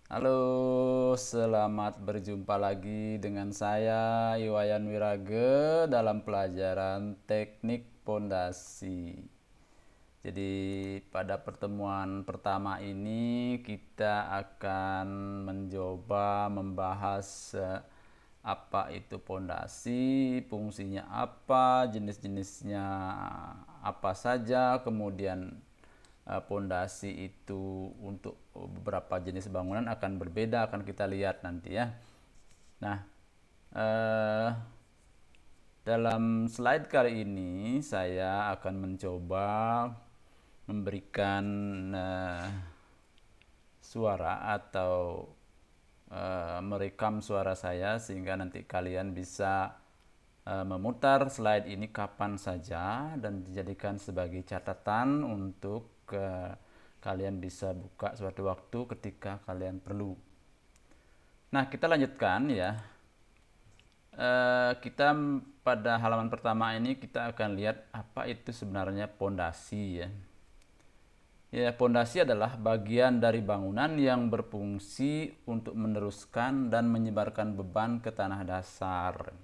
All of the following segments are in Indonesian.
Halo, selamat berjumpa lagi dengan saya Iwayan Wirage dalam pelajaran teknik pondasi. Jadi pada pertemuan pertama ini kita akan mencoba membahas apa itu pondasi, fungsinya apa, jenis-jenisnya apa saja, kemudian pondasi itu untuk beberapa jenis bangunan akan berbeda, akan kita lihat nanti ya. Nah, eh, dalam slide kali ini saya akan mencoba memberikan suara atau merekam suara saya sehingga nanti kalian bisa memutar slide ini kapan saja dan dijadikan sebagai catatan untuk kalian bisa buka suatu waktu ketika kalian perlu. Nah, kita lanjutkan ya. Kita pada halaman pertama ini kita akan lihat apa itu sebenarnya pondasi ya. Ya, pondasi adalah bagian dari bangunan yang berfungsi untuk meneruskan dan menyebarkan beban ke tanah dasar.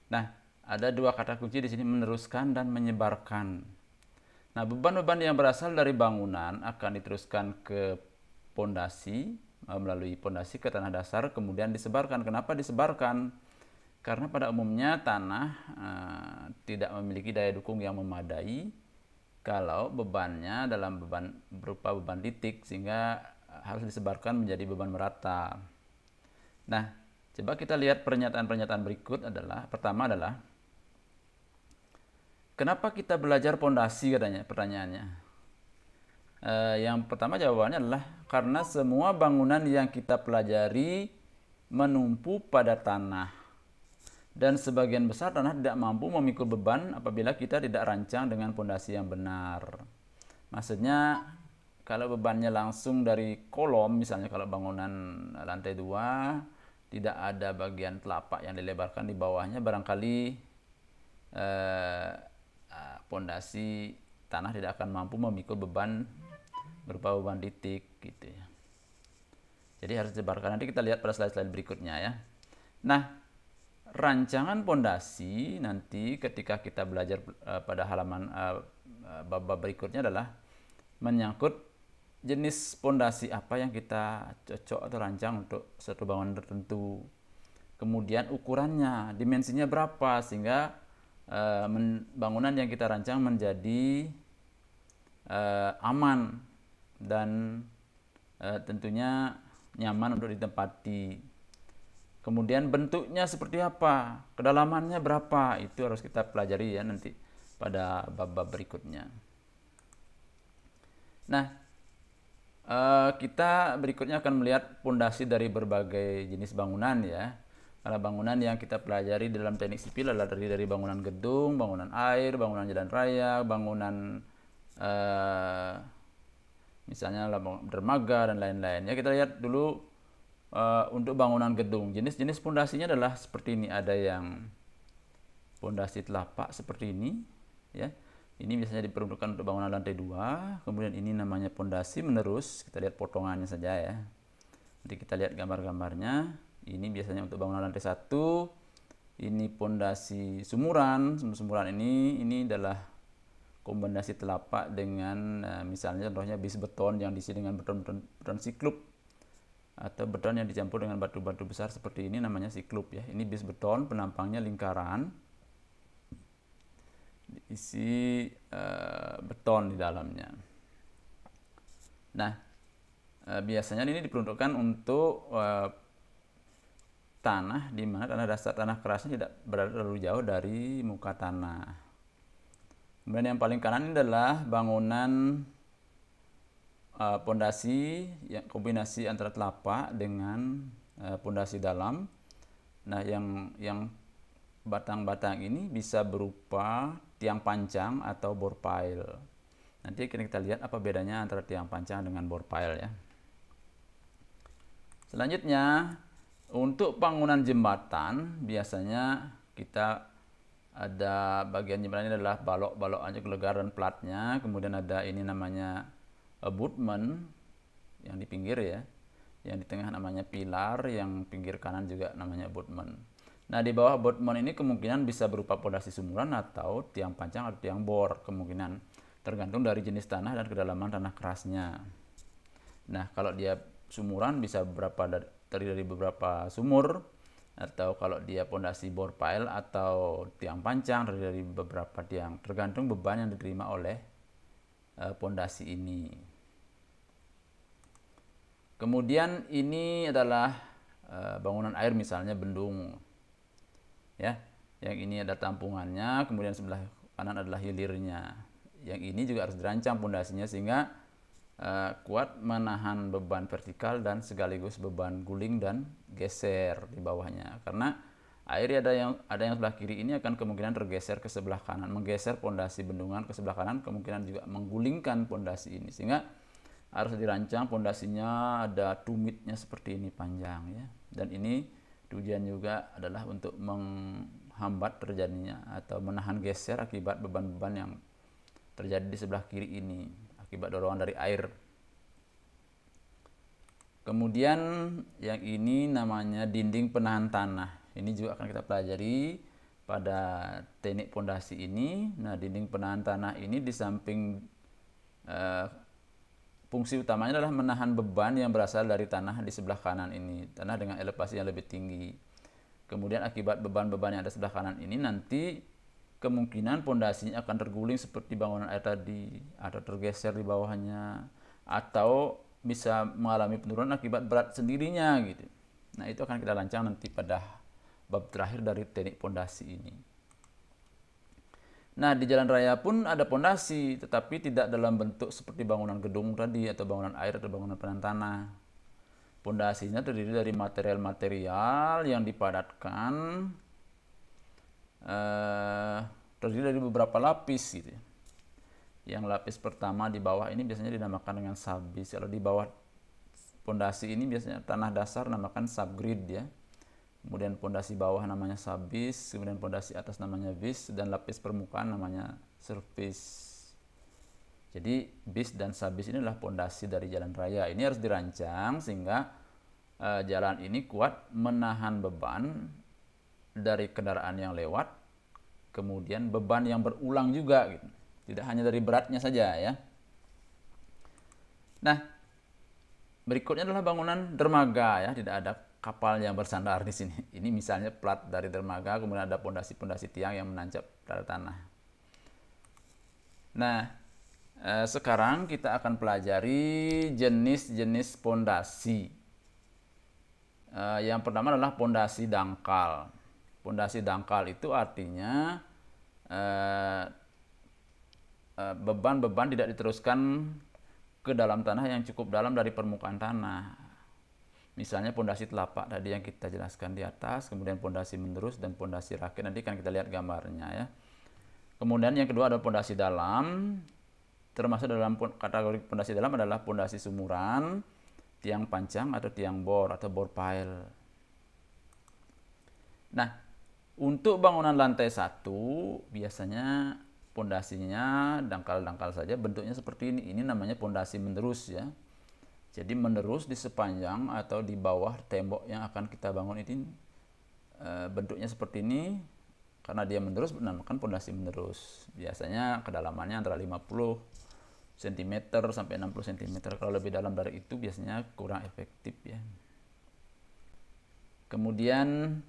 Nah, ada dua kata kunci di sini, meneruskan dan menyebarkan. Nah, beban-beban yang berasal dari bangunan akan diteruskan ke pondasi, melalui pondasi ke tanah dasar, kemudian disebarkan. Kenapa disebarkan? Karena pada umumnya tanah tidak memiliki daya dukung yang memadai kalau bebannya dalam beban berupa beban titik, sehingga harus disebarkan menjadi beban merata. Nah, coba kita lihat pernyataan-pernyataan berikut adalah, pertama adalah, kenapa kita belajar pondasi katanya, pertanyaannya. Yang pertama jawabannya adalah karena semua bangunan yang kita pelajari menumpu pada tanah. Dan sebagian besar tanah tidak mampu memikul beban apabila kita tidak rancang dengan pondasi yang benar. Maksudnya kalau bebannya langsung dari kolom, misalnya kalau bangunan lantai 2 tidak ada bagian telapak yang dilebarkan di bawahnya, barangkali pondasi tanah tidak akan mampu memikul beban berupa beban titik gitu ya. Jadi harus disebarkan. Nanti kita lihat pada slide-slide berikutnya ya. Nah, rancangan pondasi nanti ketika kita belajar pada halaman bab berikutnya adalah menyangkut jenis pondasi apa yang kita cocok atau rancang untuk satu bangunan tertentu. Kemudian ukurannya, dimensinya berapa sehingga bangunan yang kita rancang menjadi aman dan tentunya nyaman untuk ditempati. Kemudian bentuknya seperti apa, kedalamannya berapa, itu harus kita pelajari ya nanti pada bab-bab berikutnya. Nah, kita berikutnya akan melihat pondasi dari berbagai jenis bangunan ya. Karena bangunan yang kita pelajari dalam teknik sipil adalah dari bangunan gedung, bangunan air, bangunan jalan raya, bangunan misalnya dermaga dan lain-lain. Ya, kita lihat dulu untuk bangunan gedung. Jenis-jenis pondasinya adalah seperti ini. Ada yang pondasi telapak seperti ini, ya. Ini biasanya diperuntukkan untuk bangunan lantai 2. Kemudian ini namanya pondasi menerus. Kita lihat potongannya saja ya. Nanti kita lihat gambar-gambarnya. Ini biasanya untuk bangunan lantai 1. Ini pondasi sumuran. Sumuran ini adalah kombinasi telapak dengan misalnya contohnya bis beton yang diisi dengan beton siklup, atau beton yang dicampur dengan batu-batu besar seperti ini namanya siklup ya. Ini bis beton, penampangnya lingkaran, diisi beton di dalamnya. Nah, biasanya ini diperuntukkan untuk tanah di mana tanah dasar, tanah kerasnya tidak berada terlalu jauh dari muka tanah. Kemudian yang paling kanan ini adalah bangunan pondasi yang kombinasi antara telapak dengan pondasi dalam. Nah, yang batang-batang ini bisa berupa tiang pancang atau bor pile. Nanti kita lihat apa bedanya antara tiang pancang dengan bor pile ya. Selanjutnya, untuk bangunan jembatan biasanya kita ada bagian jembatan ini adalah balok-balok aja gelegar dan platnya. Kemudian ada ini namanya abutment yang di pinggir ya. Yang di tengah namanya pilar, yang pinggir kanan juga namanya abutment. Nah, di bawah abutment ini kemungkinan bisa berupa pondasi sumuran atau tiang panjang atau tiang bor, kemungkinan tergantung dari jenis tanah dan kedalaman tanah kerasnya. Nah, kalau dia sumuran bisa terdiri dari beberapa sumur, atau kalau dia pondasi bor pile atau tiang pancang terdiri dari beberapa tiang, tergantung beban yang diterima oleh pondasi ini. Kemudian ini adalah bangunan air, misalnya bendung, ya. Yang ini ada tampungannya, kemudian sebelah kanan adalah hilirnya. Yang ini juga harus dirancang pondasinya sehingga kuat menahan beban vertikal dan sekaligus beban guling dan geser di bawahnya. Karena air ada yang sebelah kiri ini akan kemungkinan tergeser ke sebelah kanan, menggeser pondasi bendungan ke sebelah kanan, kemungkinan juga menggulingkan pondasi ini, sehingga harus dirancang pondasinya ada tumitnya seperti ini panjang, ya. Dan ini tujuan juga adalah untuk menghambat terjadinya atau menahan geser akibat beban-beban yang terjadi di sebelah kiri ini akibat dorongan dari air. Kemudian yang ini namanya dinding penahan tanah. Ini juga akan kita pelajari pada teknik pondasi ini. Nah, dinding penahan tanah ini di samping fungsi utamanya adalah menahan beban yang berasal dari tanah di sebelah kanan ini, tanah dengan elevasi yang lebih tinggi. Kemudian akibat beban-beban yang ada sebelah kanan ini, nanti kemungkinan pondasinya akan terguling seperti bangunan air tadi, atau tergeser di bawahnya, atau bisa mengalami penurunan akibat berat sendirinya gitu. Nah, itu akan kita lancang nanti pada bab terakhir dari teknik pondasi ini. Nah, di jalan raya pun ada pondasi, tetapi tidak dalam bentuk seperti bangunan gedung tadi, atau bangunan air, atau bangunan penahan tanah. Pondasinya terdiri dari material-material yang dipadatkan, terdiri dari beberapa lapis gitu. Yang lapis pertama di bawah ini biasanya dinamakan dengan subbase. Kalau di bawah pondasi ini biasanya tanah dasar namakan subgrade, ya. Kemudian pondasi bawah namanya subbase, kemudian pondasi atas namanya base, dan lapis permukaan namanya surface. Jadi base dan subbase ini adalah pondasi dari jalan raya. Ini harus dirancang sehingga jalan ini kuat menahan beban dari kendaraan yang lewat, kemudian beban yang berulang juga gitu. Tidak hanya dari beratnya saja, ya. Nah, berikutnya adalah bangunan dermaga, ya. Tidak ada kapal yang bersandar di sini. Ini misalnya plat dari dermaga, kemudian ada pondasi-pondasi tiang yang menancap pada tanah. Nah, sekarang kita akan pelajari jenis-jenis pondasi. Yang pertama adalah pondasi dangkal. Pondasi dangkal itu artinya beban-beban tidak diteruskan ke dalam tanah yang cukup dalam dari permukaan tanah. Misalnya pondasi telapak tadi yang kita jelaskan di atas, kemudian pondasi menerus dan pondasi rakit, nanti kan kita lihat gambarnya, ya. Kemudian yang kedua adalah pondasi dalam. Termasuk dalam kategori pondasi dalam adalah pondasi sumuran, tiang pancang atau tiang bor atau bor pile. Nah, untuk bangunan lantai 1 biasanya pondasinya dangkal-dangkal saja, bentuknya seperti ini. Ini namanya pondasi menerus, ya. Jadi menerus di sepanjang atau di bawah tembok yang akan kita bangun ini bentuknya seperti ini. Karena dia menerus dinamakan pondasi menerus. Biasanya kedalamannya antara 50 cm sampai 60 cm. Kalau lebih dalam dari itu biasanya kurang efektif, ya. Kemudian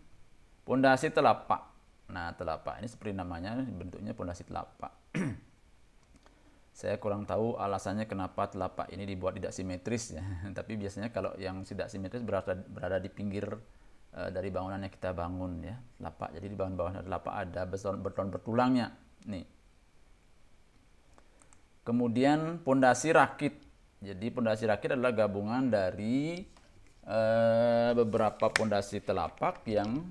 pondasi telapak. Nah, telapak ini seperti namanya, bentuknya pondasi telapak. Saya kurang tahu alasannya kenapa telapak ini dibuat tidak simetris, ya. Tapi biasanya kalau yang tidak simetris berada di pinggir dari bangunan yang kita bangun, ya. Telapak. Jadi di bawah telapak ada beton bertulangnya. Nih. Kemudian pondasi rakit. Jadi pondasi rakit adalah gabungan dari beberapa pondasi telapak yang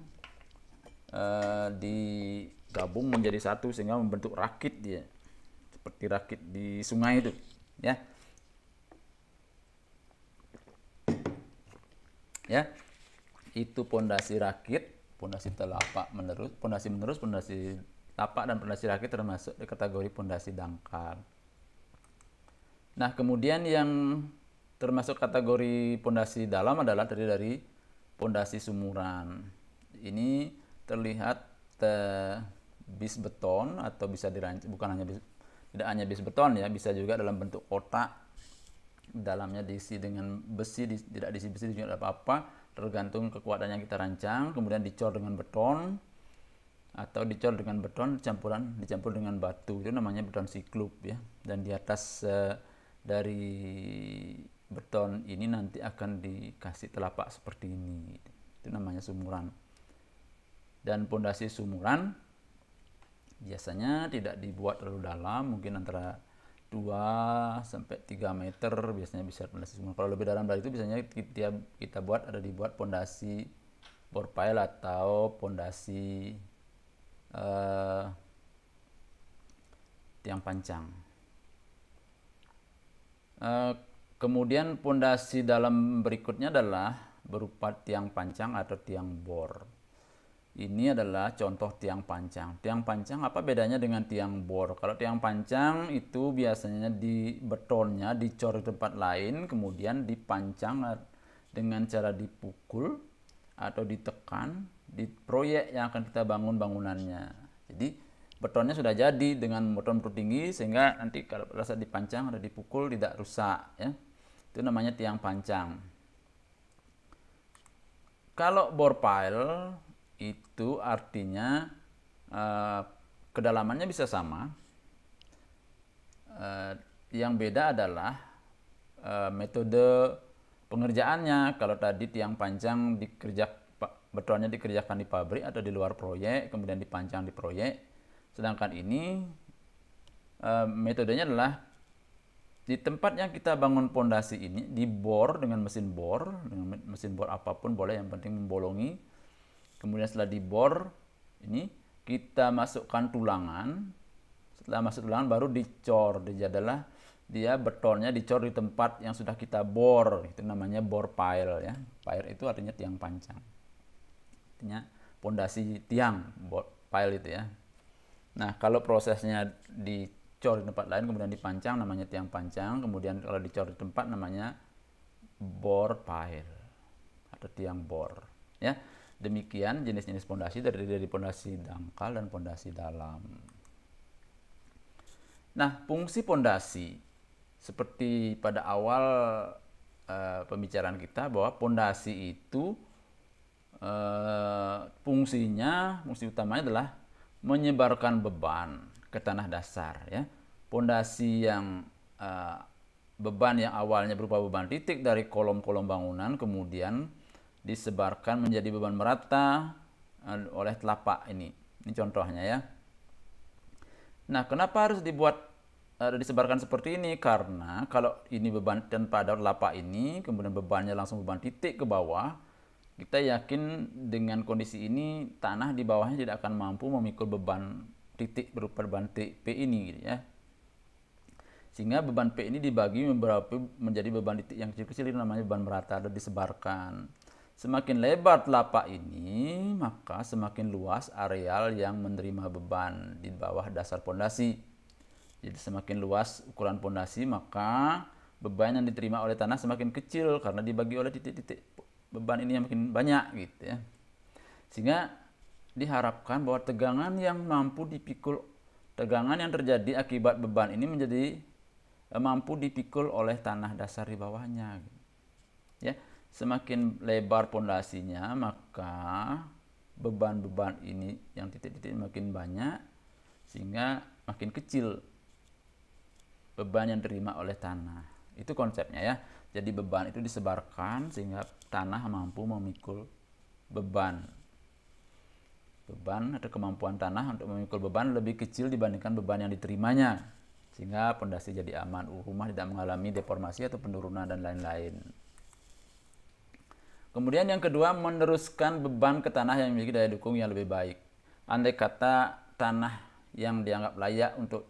digabung menjadi satu sehingga membentuk rakit, dia. Seperti rakit di sungai itu, ya. Ya. Itu pondasi rakit, pondasi telapak menerus, pondasi tapak dan pondasi rakit termasuk di kategori pondasi dangkal. Nah, kemudian yang termasuk kategori pondasi dalam adalah terdiri dari pondasi sumuran. Ini terlihat bis beton atau bisa dirancang, bukan hanya bis, tidak hanya bis beton ya, bisa juga dalam bentuk kotak, dalamnya diisi dengan besi, tidak diisi besi juga tidak apa-apa, tergantung kekuatan yang kita rancang. Kemudian dicor dengan beton atau dicor dengan beton dicampur dengan batu, itu namanya beton siklop ya. Dan di atas dari beton ini nanti akan dikasih telapak seperti ini, itu namanya sumuran. Dan pondasi sumuran biasanya tidak dibuat terlalu dalam, mungkin antara 2 sampai 3 meter biasanya bisa pondasi sumuran. Kalau lebih dalam dari itu biasanya kita dibuat pondasi bore pile atau pondasi tiang pancang. Kemudian pondasi dalam berikutnya adalah berupa tiang pancang atau tiang bor. Ini adalah contoh tiang pancang. Tiang pancang apa bedanya dengan tiang bor? Kalau tiang pancang itu biasanya di betonnya dicor di tempat lain, kemudian dipancang dengan cara dipukul atau ditekan di proyek yang akan kita bangun bangunannya. Jadi betonnya sudah jadi dengan beton tinggi, sehingga nanti kalau rasa dipancang atau dipukul tidak rusak ya. Itu namanya tiang pancang. Kalau bore pile itu artinya kedalamannya bisa sama. Yang beda adalah metode pengerjaannya. Kalau tadi tiang pancang betonnya dikerjakan di pabrik atau di luar proyek, kemudian dipancang di proyek. Sedangkan ini metodenya adalah di tempat yang kita bangun pondasi ini dibor dengan mesin bor apapun boleh, yang penting membolongi. Kemudian setelah dibor ini kita masukkan tulangan. Setelah masuk tulangan baru dicor. Jadi adalah dia betonnya dicor di tempat yang sudah kita bor. Itu namanya bore pile ya. Pile itu artinya tiang pancang. Artinya pondasi tiang, pile itu ya. Nah, kalau prosesnya dicor di tempat lain kemudian dipancang namanya tiang pancang. Kemudian kalau dicor di tempat namanya bore pile atau tiang bor ya. Demikian jenis-jenis pondasi dari pondasi dangkal dan pondasi dalam. Nah, fungsi pondasi seperti pada awal pembicaraan kita bahwa pondasi itu fungsi utamanya adalah menyebarkan beban ke tanah dasar ya. Pondasi yang beban yang awalnya berupa beban titik dari kolom-kolom bangunan kemudian disebarkan menjadi beban merata oleh telapak ini. Ini contohnya ya. Nah, kenapa harus disebarkan seperti ini? Karena kalau ini beban tanpa ada telapak ini, kemudian bebannya langsung beban titik ke bawah, kita yakin dengan kondisi ini tanah di bawahnya tidak akan mampu memikul beban titik berupa beban P ini gitu ya. Sehingga beban P ini dibagi menjadi beban titik yang kecil-kecil, itu namanya beban merata dan disebarkan. Semakin lebar telapak ini, maka semakin luas areal yang menerima beban di bawah dasar pondasi. Jadi semakin luas ukuran pondasi, maka beban yang diterima oleh tanah semakin kecil karena dibagi oleh titik-titik beban ini yang makin banyak gitu ya. Sehingga diharapkan bahwa tegangan yang terjadi akibat beban ini menjadi mampu dipikul oleh tanah dasar di bawahnya gitu. Ya. Semakin lebar pondasinya, maka beban-beban ini yang titik-titik makin banyak, sehingga makin kecil beban yang diterima oleh tanah. Itu konsepnya ya. Jadi beban itu disebarkan sehingga tanah mampu memikul beban. Beban atau kemampuan tanah untuk memikul beban lebih kecil dibandingkan beban yang diterimanya. Sehingga pondasi jadi aman, rumah tidak mengalami deformasi atau penurunan dan lain-lain. Kemudian yang kedua, meneruskan beban ke tanah yang memiliki daya dukung yang lebih baik. Andai kata tanah yang dianggap layak untuk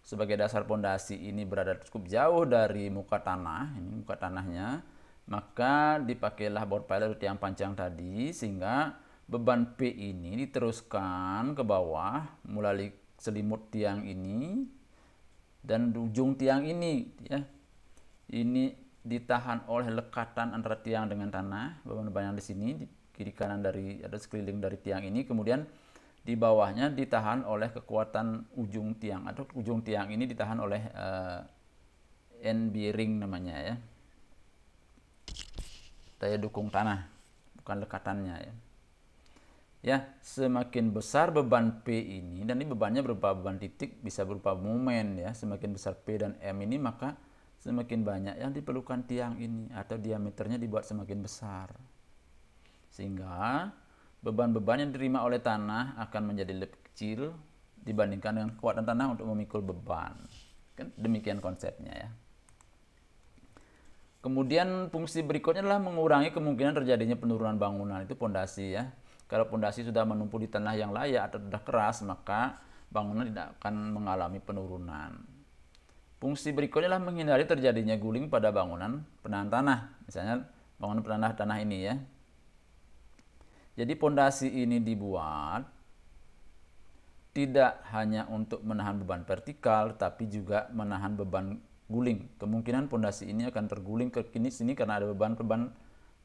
sebagai dasar pondasi ini berada cukup jauh dari muka tanah, ini muka tanahnya, maka dipakailah bore pile atau tiang pancang tadi, sehingga beban P ini diteruskan ke bawah melalui selimut tiang ini dan ujung tiang ini ya. Ini ditahan oleh lekatan antara tiang dengan tanah, beban-beban yang di sini di kiri kanan dari ada sekeliling dari tiang ini, kemudian di bawahnya ditahan oleh kekuatan ujung tiang atau ujung tiang ini ditahan oleh end bearing namanya ya, daya dukung tanah, bukan lekatannya ya. Ya, semakin besar beban P ini, dan ini bebannya berupa beban titik, bisa berupa momen ya, semakin besar P dan M ini, maka semakin banyak yang diperlukan tiang ini atau diameternya dibuat semakin besar. Sehingga beban-beban yang diterima oleh tanah akan menjadi lebih kecil dibandingkan dengan kekuatan tanah untuk memikul beban. Kan demikian konsepnya ya. Kemudian fungsi berikutnya adalah mengurangi kemungkinan terjadinya penurunan bangunan, itu pondasi ya. Kalau pondasi sudah menumpuk di tanah yang layak atau sudah keras, maka bangunan tidak akan mengalami penurunan. Fungsi berikutnya adalah menghindari terjadinya guling pada bangunan penahan tanah. Misalnya bangunan penahan tanah ini ya. Jadi pondasi ini dibuat tidak hanya untuk menahan beban vertikal, tapi juga menahan beban guling. Kemungkinan pondasi ini akan terguling ke sini karena ada beban-beban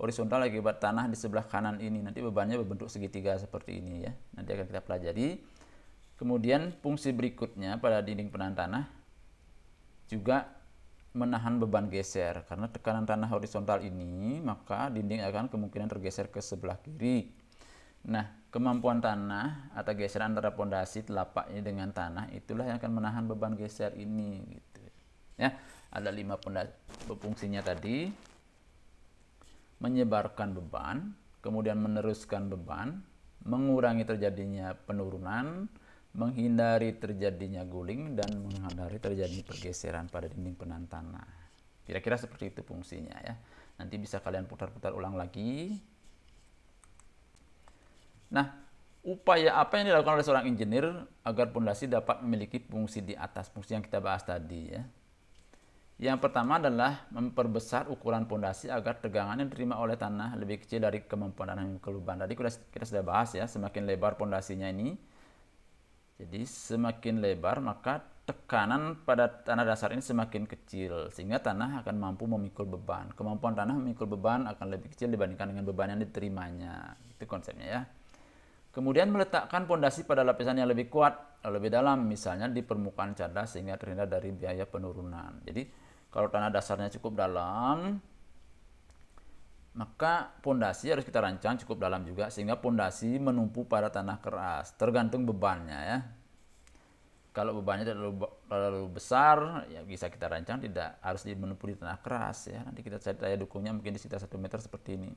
horizontal akibat tanah di sebelah kanan ini. Nanti bebannya berbentuk segitiga seperti ini ya. Nanti akan kita pelajari. Kemudian fungsi berikutnya pada dinding penahan tanah juga menahan beban geser. Karena tekanan tanah horizontal ini, maka dinding akan kemungkinan tergeser ke sebelah kiri. Nah, kemampuan tanah atau geser antara pondasi telapak ini dengan tanah itulah yang akan menahan beban geser ini gitu. Ya, ada 5 fungsinya tadi. Menyebarkan beban, kemudian meneruskan beban, mengurangi terjadinya penurunan, menghindari terjadinya guling, dan menghindari terjadinya pergeseran pada dinding penahan tanah. Kira-kira seperti itu fungsinya ya. Nanti bisa kalian putar-putar ulang lagi. Nah, upaya apa yang dilakukan oleh seorang engineer agar pondasi dapat memiliki fungsi di atas fungsi yang kita bahas tadi ya. Yang pertama adalah memperbesar ukuran pondasi agar tegangan yang diterima oleh tanah lebih kecil dari kemampuan tanah yang memikul beban. Tadi kita sudah bahas ya, semakin lebar pondasinya ini, jadi semakin lebar maka tekanan pada tanah dasar ini semakin kecil, sehingga tanah akan mampu memikul beban. Kemampuan tanah memikul beban akan lebih kecil dibandingkan dengan beban yang diterimanya. Itu konsepnya ya. Kemudian meletakkan pondasi pada lapisan yang lebih kuat, lebih dalam, misalnya di permukaan cadas sehingga terhindar dari biaya penurunan. Jadi kalau tanah dasarnya cukup dalam, maka pondasi harus kita rancang cukup dalam juga sehingga pondasi menumpuk pada tanah keras, tergantung bebannya ya. Kalau bebannya terlalu besar, ya bisa kita rancang tidak harus menumpuk di tanah keras ya. Nanti kita cari daya dukungnya mungkin di sekitar 1 meter seperti ini.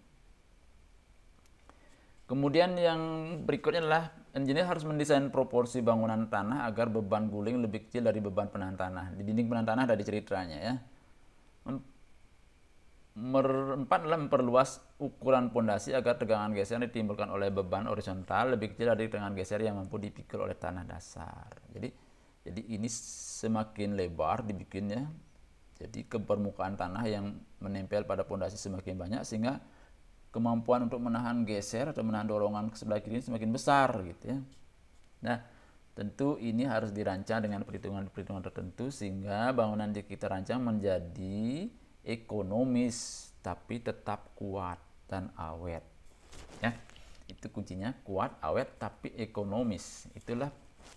Kemudian yang berikutnya adalah engineer harus mendesain proporsi bangunan tanah agar beban guling lebih kecil dari beban penahan tanah. Di dinding penahan tanah ada di ceritanya ya. Empat adalah memperluas ukuran pondasi agar tegangan geser yang ditimbulkan oleh beban horizontal lebih kecil dari tegangan geser yang mampu dipikul oleh tanah dasar. Jadi ini semakin lebar dibikinnya. Jadi ke permukaan tanah yang menempel pada pondasi semakin banyak sehingga kemampuan untuk menahan geser atau menahan dorongan ke sebelah kiri semakin besar gitu ya. Nah, tentu ini harus dirancang dengan perhitungan-perhitungan tertentu sehingga bangunan yang kita rancang menjadi ekonomis tapi tetap kuat dan awet. Ya. Itu kuncinya, kuat, awet tapi ekonomis. Itulah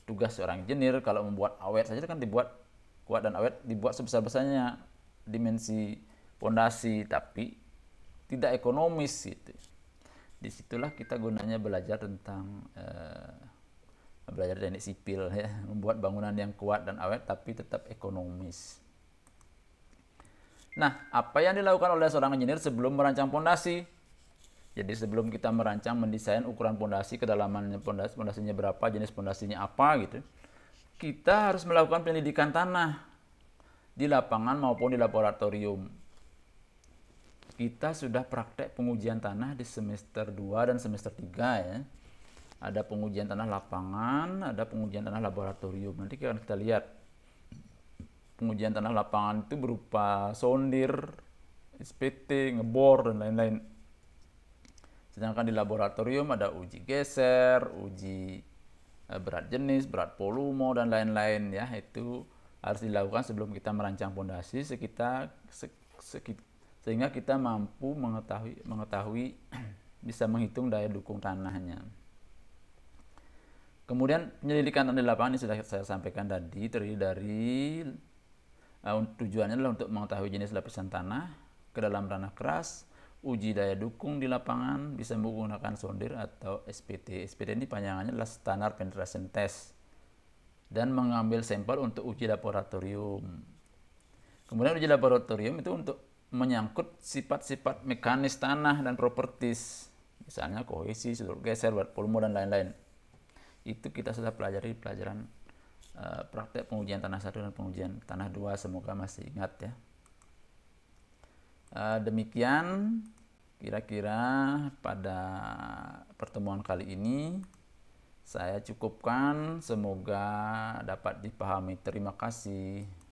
tugas seorang engineer. Kalau membuat awet saja kan dibuat kuat dan awet, dibuat sebesar-besarnya dimensi pondasi tapi tidak ekonomis gitu. Disitulah kita gunanya belajar tentang belajar teknik sipil ya, membuat bangunan yang kuat dan awet tapi tetap ekonomis. Nah, apa yang dilakukan oleh seorang engineer sebelum merancang pondasi? Jadi sebelum kita merancang mendesain ukuran pondasi, kedalamannya pondasinya berapa, jenis pondasinya apa gitu, kita harus melakukan penyelidikan tanah di lapangan maupun di laboratorium. Kita sudah praktek pengujian tanah di semester 2 dan semester 3 ya. Ada pengujian tanah lapangan, ada pengujian tanah laboratorium. Nanti akan kita lihat. Pengujian tanah lapangan itu berupa sondir, SPT, ngebor, dan lain-lain. Sedangkan di laboratorium ada uji geser, uji berat jenis, berat volume, dan lain-lain ya. Itu harus dilakukan sebelum kita merancang pondasi sehingga kita mampu mengetahui bisa menghitung daya dukung tanahnya. Kemudian penyelidikan di lapangan ini sudah saya sampaikan tadi, terdiri dari tujuannya adalah untuk mengetahui jenis lapisan tanah, kedalaman tanah keras, uji daya dukung di lapangan, bisa menggunakan sondir atau SPT. SPT ini panjangannya adalah Standard Penetration Test, dan mengambil sampel untuk uji laboratorium. Kemudian uji laboratorium itu untuk menyangkut sifat-sifat mekanis tanah dan properties, misalnya kohesi, struktur geser, volume, dan lain-lain. Itu kita sudah pelajari pelajaran praktek pengujian tanah 1 dan pengujian tanah 2, semoga masih ingat ya. Demikian kira-kira pada pertemuan kali ini saya cukupkan, semoga dapat dipahami. Terima kasih.